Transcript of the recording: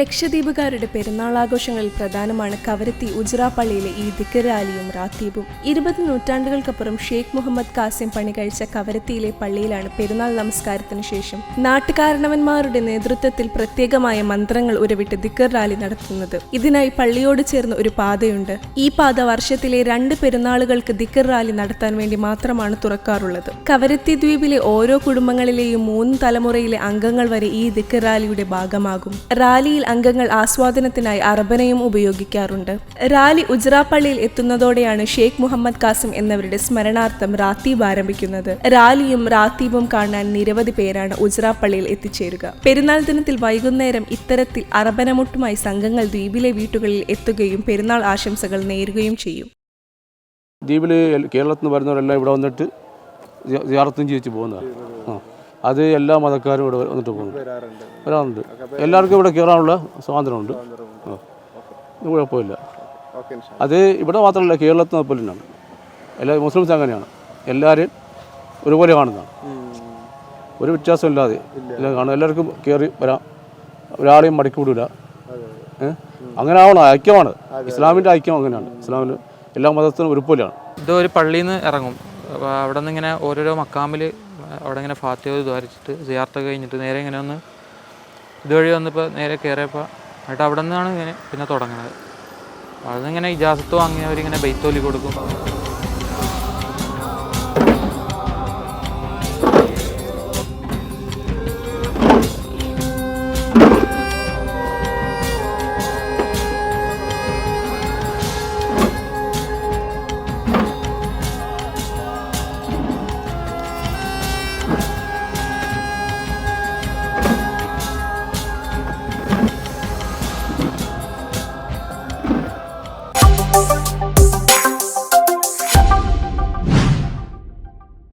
ലക്ഷദ്വീപുകാരുടെ പെരുന്നാൾ ആഘോഷങ്ങളിൽ പ്രധാനമാണ് കവരത്തി ഉജ്റ പള്ളിയിലെ ഈ ദിക്ർ റാലിയും റാത്തീബും. 20 നൂറ്റാണ്ടുകൾക്കപ്പുറം ഷെയ്ഖ് മുഹമ്മദ് കാസിം പണി കഴിച്ച കവരത്തിയിലെ പള്ളിയിലാണ് പെരുന്നാൾ നമസ്കാരത്തിന് ശേഷം നാട്ടുകാരണവന്മാരുടെ നേതൃത്വത്തിൽ പ്രത്യേകമായ മന്ത്രങ്ങൾ ഉരവിട്ട് ദിക്ർ റാലി നടത്തുന്നത്. ഇതിനായി പള്ളിയോട് ചേർന്ന് ഒരു പാതയുണ്ട്. ഈ പാത വർഷത്തിലെ 2 പെരുന്നാളുകൾക്ക് ദിക്ർ റാലി നടത്താൻ വേണ്ടി മാത്രമാണ് തുറക്കാറുള്ളത്. കവരത്തി ദ്വീപിലെ ഓരോ കുടുംബങ്ങളിലെയും 3 തലമുറയിലെ അംഗങ്ങൾ വരെ ഈ ദിക്ർ റാലിയുടെ ഭാഗമാകും. റാലിയിൽ അംഗങ്ങൾ ആസ്വാദനത്തിനായി അറബനയും ഉപയോഗിക്കാറുണ്ട്. റാലി ഉജ്റ പള്ളിയിൽ എത്തുന്നതോടെയാണ് ഷെയ്ഖ് മുഹമ്മദ് കാസിം എന്നവരുടെ സ്മരണാർത്ഥം റാത്തീബ് ആരംഭിക്കുന്നത്. റാലിയും റാത്തീബും കാണാൻ നിരവധി പേരാണ് ഉജ്റ പള്ളിയിൽ എത്തിച്ചേരുക. പെരുന്നാൾ ദിനത്തിൽ വൈകുന്നേരം ഇത്തരത്തിൽ അറബനമുട്ടുമായി സംഘങ്ങൾ ദ്വീപിലെ വീട്ടുകളിൽ എത്തുകയും പെരുന്നാൾ ആശംസകൾ നേരുകയും ചെയ്യും. ദ്വീപിൽ കേരളത്തിൽ നിന്ന് വരുന്നവരെല്ലാം ഇവിടെ വന്നിട്ട് സിയാറത്തും ചെയ്യിച്ച് പോകുന്നതാണ്. അത് എല്ലാ മതക്കാരും ഇവിടെ വന്നിട്ട് വരാറുണ്ട്. എല്ലാവർക്കും ഇവിടെ കയറാനുള്ള സ്വാതന്ത്ര്യമുണ്ട്. കുഴപ്പമില്ല. അത് ഇവിടെ മാത്രമല്ല, കേരളത്തിൽ പോലെ തന്നെയാണ്. എല്ലാ മുസ്ലിംസ് അങ്ങനെയാണ്. എല്ലാവരെയും ഒരുപോലെ കാണുന്നതാണ്. ഒരു വ്യത്യാസമില്ലാതെ എല്ലാം കാണും. എല്ലാവർക്കും കയറി വരാം. ഒരാളെയും മടക്കി വിടില്ല. അങ്ങനെ ആവണം. ഐക്യമാണ്. ഇസ്ലാമിൻ്റെ ഐക്യം അങ്ങനെയാണ്. ഇസ്ലാമിൽ എല്ലാ മതത്തിനും ഒരുപോലെയാണ്. ഇതൊരു പള്ളിയിൽ നിന്ന് ഇറങ്ങും. അവിടെ നിന്ന് ഇങ്ങനെ ഓരോരോ മക്കാമിൽ അവിടെ ഇങ്ങനെ ഫാത്തിഹ ദ്വാരിച്ചിട്ട് സിയാറത്തൊക്കെ കഴിഞ്ഞിട്ട് നേരെ ഇങ്ങനെ ഒന്ന് ഇതുവഴി വന്നിപ്പോൾ നേരെ കയറിയപ്പോൾ എന്നിട്ട് അവിടെ നിന്നാണ് ഇങ്ങനെ പിന്നെ തുടങ്ങുന്നത്. അവിടെ നിന്ന് ഇങ്ങനെ ഇജാസത്ത് വാങ്ങിയവരിങ്ങനെ ബൈത്തോലി കൊടുക്കും.